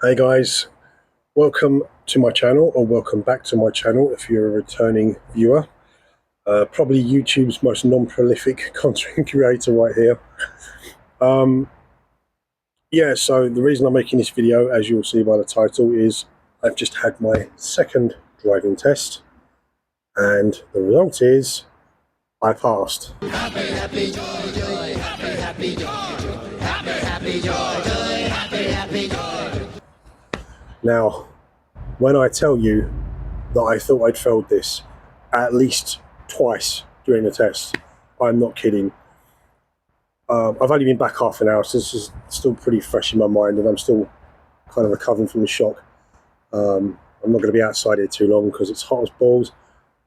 Hey guys, welcome to my channel, or welcome back to my channel if you're a returning viewer. Probably YouTube's most non-prolific content creator right here. Yeah, so the reason I'm making this video, as you'll see by the title, is I've just had my second driving test, and the result is I passed. Happy, happy, joy, joy, happy, happy, joy, joy, happy, happy, joy, joy, happy, happy, joy. Now, when I tell you that I thought I'd failed this at least twice during the test, I'm not kidding. I've only been back half an hour, so this is still pretty fresh in my mind, and I'm still kind of recovering from the shock. I'm not going to be outside here too long because it's hot as balls,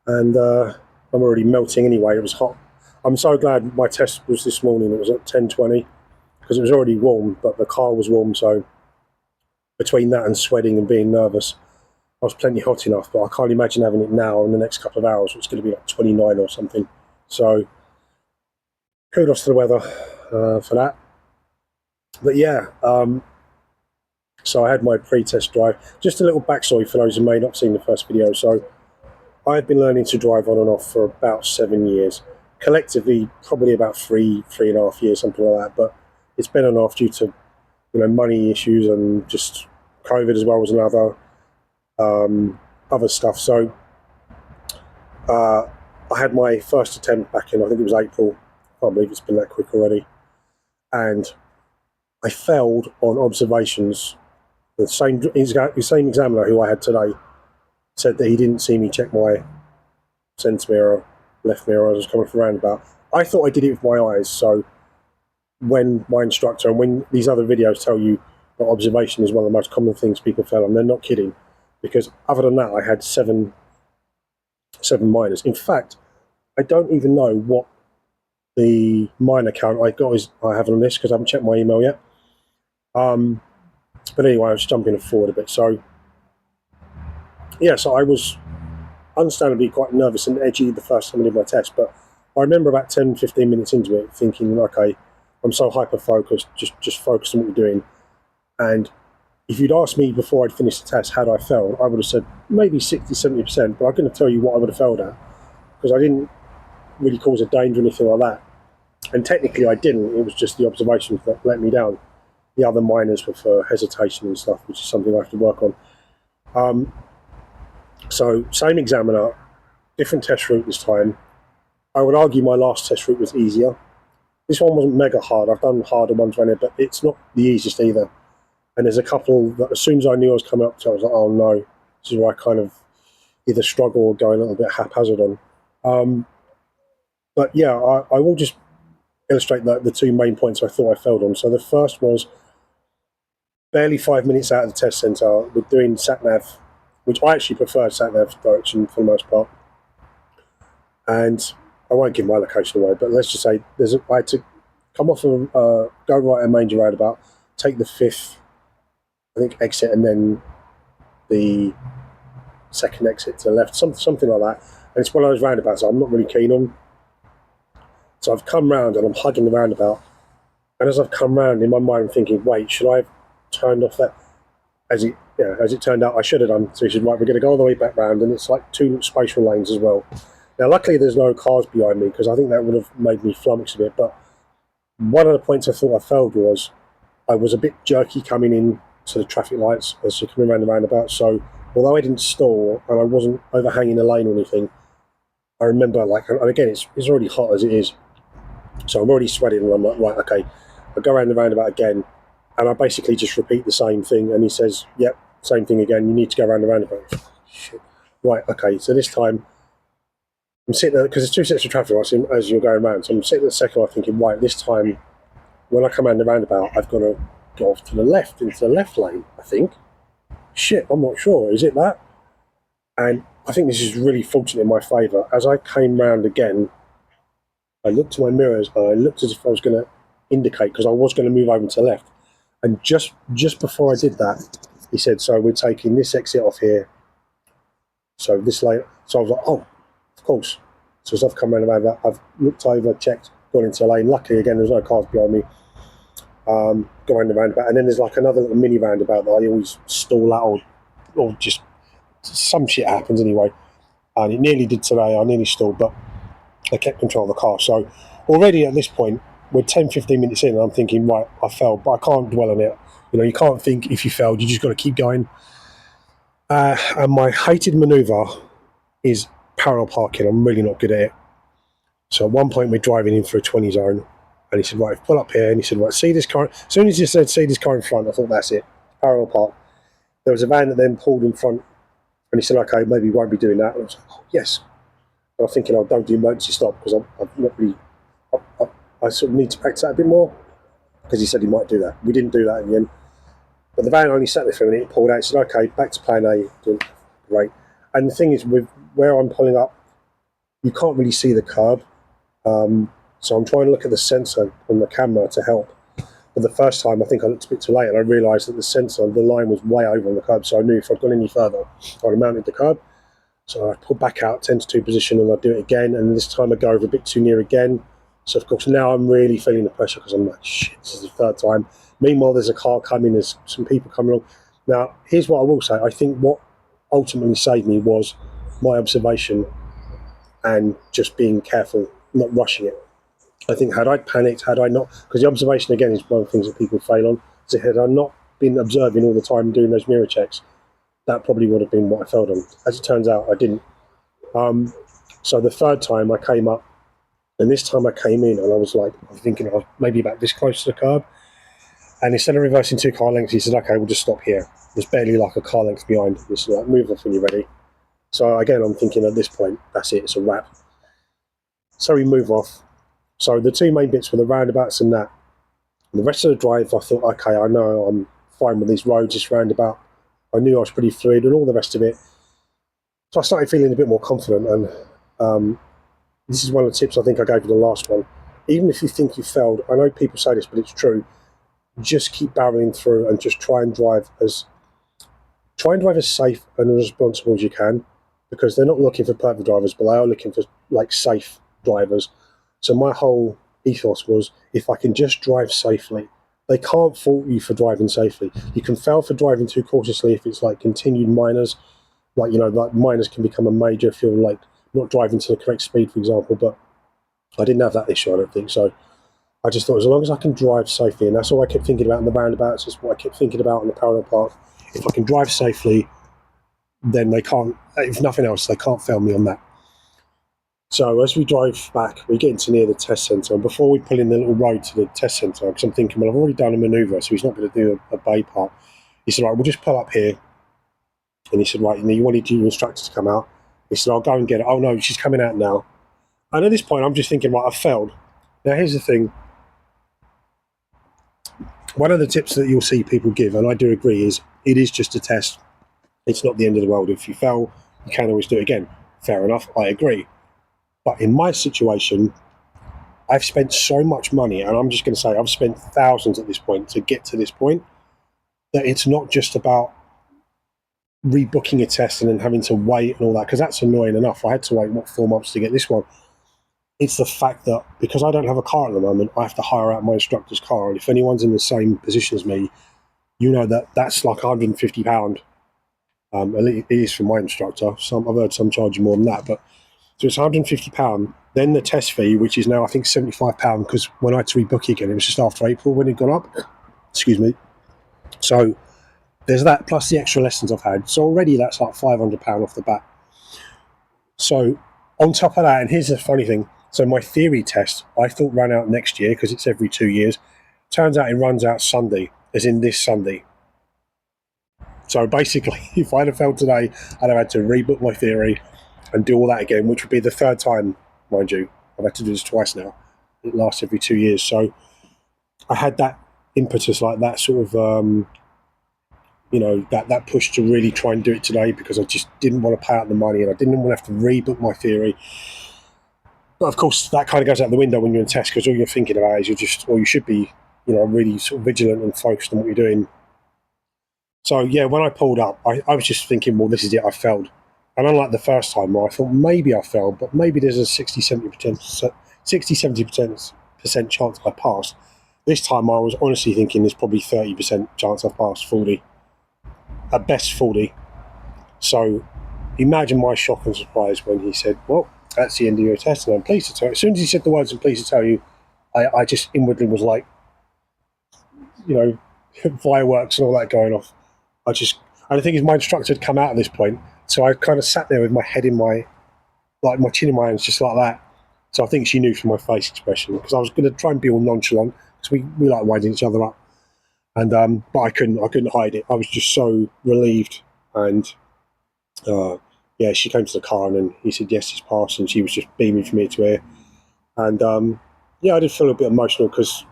and I'm already melting anyway. It was hot. I'm so glad my test was this morning. It was at 10:20 because it was already warm, but the car was warm, so between that and sweating and being nervous, I was plenty hot enough. But I can't imagine having it now in the next couple of hours. It's going to be like 29 or something. So kudos to the weather for that. But yeah, so I had my pre-test drive. Just a little backstory for those who may not have seen the first video. So I've been learning to drive on and off for about 7 years. Collectively, probably about three and a half years, something like that. But it's been on and off due to, money issues and just COVID as well as another other stuff. So I had my first attempt back in, I think it was April. I can't believe it's been that quick already. And I failed on observations. The same examiner who I had today said that he didn't see me check my centre mirror, left mirror, as I was coming from roundabout. I thought I did it with my eyes. So when my instructor and when these other videos tell you that observation is one of the most common things people fail on, they're not kidding. Because other than that, I had seven minors. In fact, I don't even know what the minor count I have on this because I haven't checked my email yet. But anyway, I was jumping forward a bit. So yeah, so I was understandably quite nervous and edgy the first time I did my test. But I remember about 10-15 minutes into it thinking, okay, I'm so hyper-focused, just focus on what you're doing. And if you'd asked me before I'd finished the test how I felt, I would have said maybe 60-70%, but I'm going to tell you what I would have failed at because I didn't really cause a danger or anything like that. And technically I didn't, it was just the observations that let me down. The other minors were for hesitation and stuff, which is something I have to work on. So same examiner, different test route this time. I would argue my last test route was easier. This one wasn't mega hard. I've done harder ones around it, but it's not the easiest either. And there's a couple that as soon as I knew I was coming up to, I was like, oh no, this is where I kind of either struggle or go a little bit haphazard on. But yeah, I will just illustrate the two main points I thought I failed on. So the first was barely 5 minutes out of the test centre, we're doing sat-nav, which I actually prefer sat-nav direction for the most part. And I won't give my location away, but let's just say I had to come off and go right at Manger roundabout, take the 5th, I think, exit, and then the second exit to the left, something like that. And it's one of those roundabouts I'm not really keen on. So I've come round and I'm hugging the roundabout. And as I've come round, in my mind, I'm thinking, wait, should I have turned off that? As it turned out, I should have done. So he said, right, we're going to go all the way back round, and it's like 2 spatial lanes as well. Now, luckily, there's no cars behind me because I think that would have made me flummox a bit. But one of the points I thought I failed was I was a bit jerky coming in to the traffic lights as you're coming around the roundabout. So although I didn't stall and I wasn't overhanging the lane or anything, I remember, and again, it's already hot as it is. So I'm already sweating, and I'm like, right, okay, I go around the roundabout again, and I basically just repeat the same thing. And he says, yep, same thing again. You need to go around the roundabout. Shit. Right, okay. So this time I'm sitting there because there's 2 sets of traffic lights as you're going around. So I'm sitting at the second one thinking, right, this time when I come around the roundabout, I've got to go off to the left, into the left lane, I think. Shit, I'm not sure. Is it that? And I think this is really fortunate in my favour. As I came round again, I looked to my mirrors and I looked as if I was going to indicate because I was going to move over to the left. And just before I did that, he said, so we're taking this exit off here. So this lane. So I was like, oh, of course. So as I've come around that, I've looked over, checked, gone into a lane. Luckily, again, there's no cars behind me. go around the roundabout, and then there's like another little mini roundabout that I always stall at, or just some shit happens anyway. And it nearly did today. I nearly stalled, but I kept control of the car. So already at this point, we're 10, 15 minutes in, and I'm thinking, right, I failed, but I can't dwell on it. You know, you can't think if you failed, you just got to keep going. And my hated manoeuvre is parallel parking. I'm really not good at it. So at one point, we're driving in for a 20 zone, and he said, right, pull up here. And he said, right, see this car? As soon as he said, see this car in front, I thought, that's it, parallel park. There was a van that then pulled in front, and he said, okay, maybe you won't be doing that. And I was like, oh, yes. And I'm thinking, don't do emergency stop, because I'm not really, I sort of need to practice that a bit more, because he said he might do that. We didn't do that in the end. But the van only sat there for a minute, pulled out, said, okay, back to plan A. Doing great. And the thing is, with where I'm pulling up, you can't really see the curb. So I'm trying to look at the sensor on the camera to help. But the first time, I think I looked a bit too late, and I realised that the sensor, the line was way over on the curb, so I knew if I'd gone any further, I'd have mounted the curb. So I pulled back out, 10 to 2 position, and I'd do it again, and this time I go over a bit too near again. So of course now I'm really feeling the pressure, because I'm like, shit, this is the third time. Meanwhile, there's a car coming, there's some people coming along. Now, here's what I will say. I think what ultimately saved me was my observation and just being careful, not rushing it. I think had I panicked, had I not, because the observation again is one of the things that people fail on, so had I not been observing all the time, doing those mirror checks, that probably would have been what I failed on. As it turns out, I didn't. So the third time I came up, and this time I came in, and I was like, I'm thinking I was maybe about this close to the curb, and instead of reversing 2 car lengths, he said, okay, we'll just stop here. There's barely like a car length behind. This like, move off when you're ready. So again, I'm thinking at this point, that's it, it's a wrap. So we move off. So the 2 main bits were the roundabouts and that. And the rest of the drive, I thought, okay, I know I'm fine with these roads, this roundabout. I knew I was pretty fluid and all the rest of it. So I started feeling a bit more confident. And this is one of the tips I think I gave you the last one. Even if you think you failed, I know people say this, but it's true. Just keep barreling through and just try and drive as safe and responsible as you can, because they're not looking for perfect drivers, but they are looking for like safe drivers. So my whole ethos was, if I can just drive safely, they can't fault you for driving safely. You can fail for driving too cautiously if it's like continued minors, like, you know, like minors can become a major if you're like not driving to the correct speed, for example. But I didn't have that issue, I don't think. So I just thought, as long as I can drive safely, and that's all I kept thinking about in the roundabouts, that's what I kept thinking about in the parallel park. If I can drive safely, then they can't, if nothing else, they can't fail me on that. So as we drive back, we get into near the test centre, and before we pull in the little road to the test centre, because I'm thinking, well, I've already done a manoeuvre, so he's not going to do a bay part. He said, right, we'll just pull up here. And he said, right, you wanted your instructor to come out. He said, I'll go and get it. Oh no, she's coming out now. And at this point, I'm just thinking, right, I've failed. Now here's the thing. One of the tips that you'll see people give, and I do agree, is it is just a test. It's not the end of the world. If you fail, you can always do it again. Fair enough, I agree. But in my situation, I've spent so much money, and I'm just going to say I've spent thousands at this point to get to this point, that it's not just about rebooking a test and then having to wait and all that, because that's annoying enough. I had to wait, 4 months to get this one. It's the fact that because I don't have a car at the moment, I have to hire out my instructor's car. And if anyone's in the same position as me, you know that that's like £150. It is for my instructor. I've heard some charging more than that, but so it's £150. Then the test fee, which is now I think £75, because when I had to rebook it again, it was just after April when it got up. Excuse me. So there's that plus the extra lessons I've had. So already that's like £500 off the bat. So on top of that, and here's the funny thing. So my theory test, I thought ran out next year because it's every 2 years. Turns out it runs out Sunday, as in this Sunday. So basically, if I'd have failed today, I'd have had to rebook my theory and do all that again, which would be the third time, mind you. I've had to do this twice now. It lasts every 2 years. So I had that impetus, like that sort of, that push to really try and do it today, because I just didn't want to pay out the money and I didn't want to have to rebook my theory. But of course, that kind of goes out the window when you're in test, because all you're thinking about is you should be, really sort of vigilant and focused on what you're doing. So yeah, when I pulled up, I was just thinking, well, this is it, I failed. And unlike the first time where I thought maybe I failed, but maybe there's a 60-70% chance I passed, This time I was honestly thinking there's probably 30% chance I've passed, 40. At best 40. So imagine my shock and surprise when he said, well, that's the end of your test, and I'm pleased to tell you. As soon as he said the words, I'm pleased to tell you, I just inwardly was like, fireworks and all that going off. And the thing is, my instructor had come out at this point, so I kind of sat there with my head in my chin in my hands, just like that. So I think she knew from my face expression, because I was going to try and be all nonchalant, because we like winding each other up, and but I couldn't hide it. I was just so relieved, and she came to the car, and then he said yes, it's passed, and she was just beaming from ear to ear, and I did feel a bit emotional because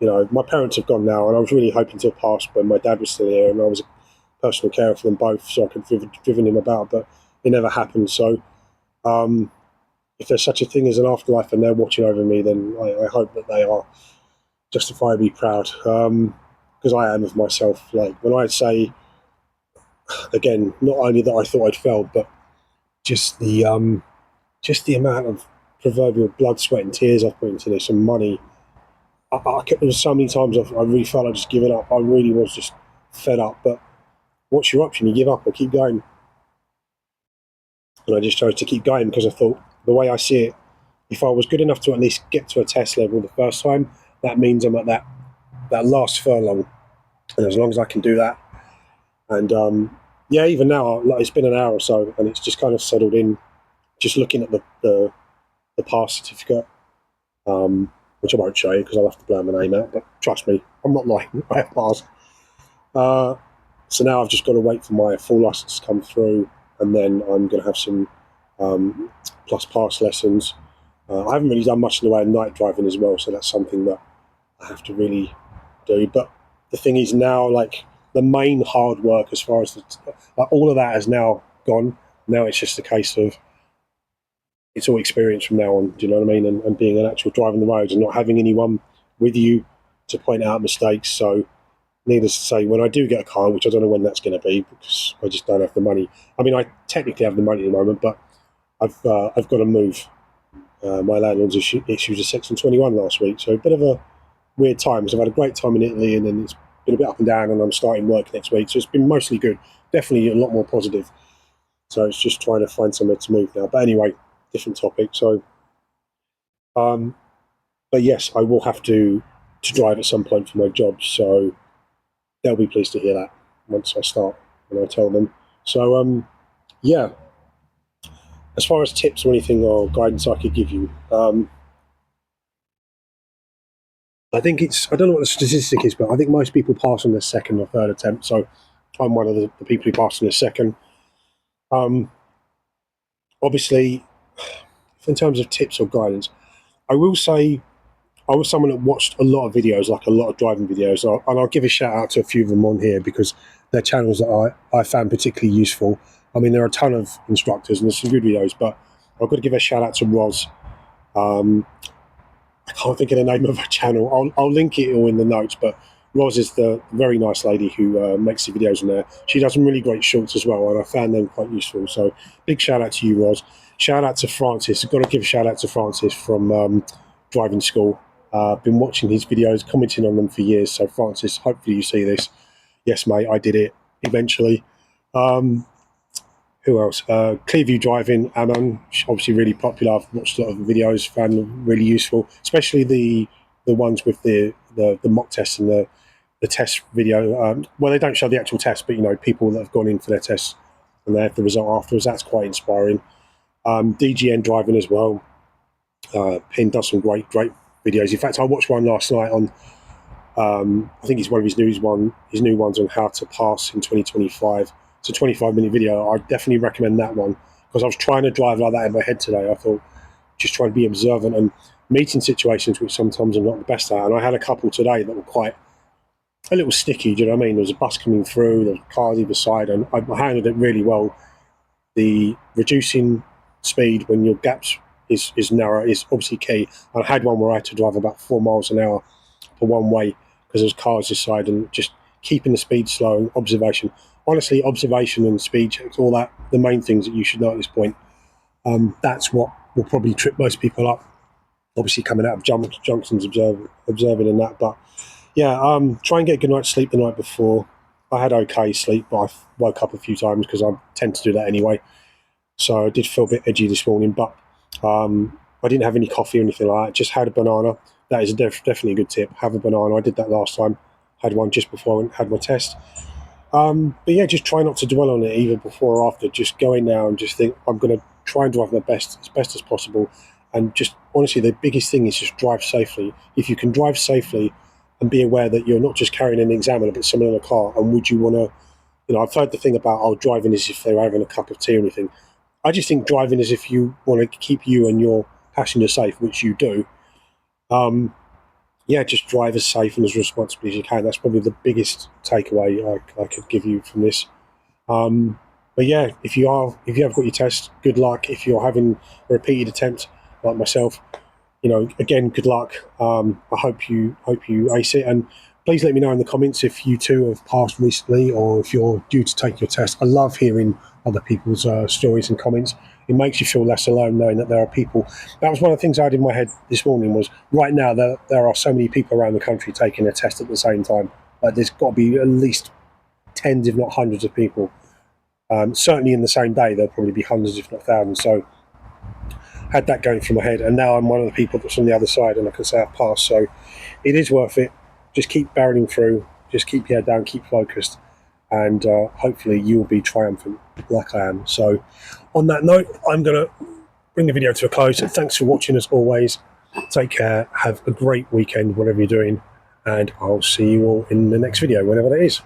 my parents have gone now, and I was really hoping to have passed when my dad was still here, and I was a personal carer for them both, so I could have driven him about, but it never happened. So if there's such a thing as an afterlife and they're watching over me, then I hope that they are justifiably proud, because I am of myself. Like, when I say, again, not only that I thought I'd failed, but just the amount of proverbial blood, sweat and tears I've put into this, and money. There was so many times I really felt like just giving up. I really was just fed up. But what's your option? You give up or keep going? And I just chose to keep going, because I thought, the way I see it, if I was good enough to at least get to a test level the first time, that means I'm at that last furlong. And as long as I can do that, and even now, like, it's been an hour or so, and it's just kind of settled in. Just looking at the pass certificate, which I won't show you because I'll have to blur my name out. But trust me, I'm not lying. I have passed. So now I've just got to wait for my full license to come through, and then I'm going to have some plus pass lessons. I haven't really done much in the way of night driving as well, so that's something that I have to really do. But the thing is now, like, the main hard work, as far as all of that has now gone. Now it's just a case of, it's all experience from now on. Do you know what I mean? And being an actual driver on the roads, and not having anyone with you to point out mistakes. So, needless to say, when I do get a car, which I don't know when that's going to be, because I just don't have the money. I mean, I technically have the money at the moment, but I've got to move. My landlord's issued a Section 21 last week, so a bit of a weird time, because I've had a great time in Italy, and then it's been a bit up and down, and I'm starting work next week, so it's been mostly good. Definitely a lot more positive. So it's just trying to find somewhere to move now. But anyway, different topic. So, but yes, I will have to drive at some point for my job, so they'll be pleased to hear that once I start, and I tell them. So, as far as tips or anything or guidance I could give you, I think I don't know what the statistic is, but I think most people pass on their second or third attempt. So I'm one of the people who passed on their second. Obviously, in terms of tips or guidance, I will say I was someone that watched a lot of videos, like a lot of driving videos, and I'll give a shout out to a few of them on here, because they're channels that I found particularly useful. I mean, there are a ton of instructors and there's some good videos, but I've got to give a shout out to Roz. I can't think of the name of her channel. I'll link it all in the notes, but Roz is the very nice lady who makes the videos on there. She does some really great shorts as well, and I found them quite useful. So big shout out to you, Roz. Shout out to Francis. I've got to give a shout out to Francis from driving school. I've been watching his videos, commenting on them for years. So Francis, hopefully you see this. Yes, mate, I did it eventually. Who else? Clearview Driving, Ammon, obviously really popular. I've watched a lot of the videos, found them really useful, especially the ones with the mock tests and the test video. Well, they don't show the actual test, but people that have gone in for their tests and they have the result afterwards. That's quite inspiring. DGN Driving as well. Pin does some great videos. In fact, I watched one last night on. I think it's one of his new ones on how to pass in 2025. It's a 25-minute video. I definitely recommend that one, because I was trying to drive like that in my head today. I thought, just trying to be observant and meeting situations which sometimes I'm not the best at. And I had a couple today that were quite a little sticky. Do you know what I mean? There was a bus coming through, there was cars either side, and I handled it really well. The reducing speed when your gaps is narrow is obviously key. And I had one where I had to drive about 4 miles an hour for one way because there's cars this side, and just keeping the speed slow and observation. Honestly, observation and speed checks, all that, the main things that you should know at this point. That's what will probably trip most people up. obviously coming out of junctions, observing and that. But yeah, try and get a good night's sleep the night before. I had okay sleep, but I woke up a few times because I tend to do that anyway. So I did feel a bit edgy this morning, but I didn't have any coffee or anything like that. Just had a banana. That is definitely a good tip. Have a banana. I did that last time. Had one just before I had my test. But yeah, just try not to dwell on it either before or after. Just go in now and just think, I'm going to try and drive my best, as best as possible. And just honestly, the biggest thing is just drive safely. If you can drive safely and be aware that you're not just carrying an examiner, but someone in a car, and would you want to, you know, I've heard the thing about, driving as if they're having a cup of tea or anything. I just think driving as if you want to keep you and your passenger safe, which you do. Yeah, just drive as safe and as responsibly as you can. That's probably the biggest takeaway I could give you from this. But yeah, if you have got your test, good luck. If you're having a repeated attempt like myself, you know, again, good luck. I hope you ace it, and please let me know in the comments if you too have passed recently or if you're due to take your test. I love hearing other people's stories and comments. It makes you feel less alone knowing that there are people. That was one of the things I had in my head this morning, was right now there are so many people around the country taking a test at the same time. Like, there's got to be at least tens, if not hundreds of people. Certainly in the same day, there'll probably be hundreds, if not thousands. So had that going through my head, and now I'm one of the people that's on the other side, and I can say I've passed. So it is worth it. Just keep barreling through. Just keep your head down, keep focused, and hopefully you'll be triumphant like I am. So on that note, I'm going to bring the video to a close. Thanks for watching as always. Take care. Have a great weekend, whatever you're doing, and I'll see you all in the next video, whenever that is.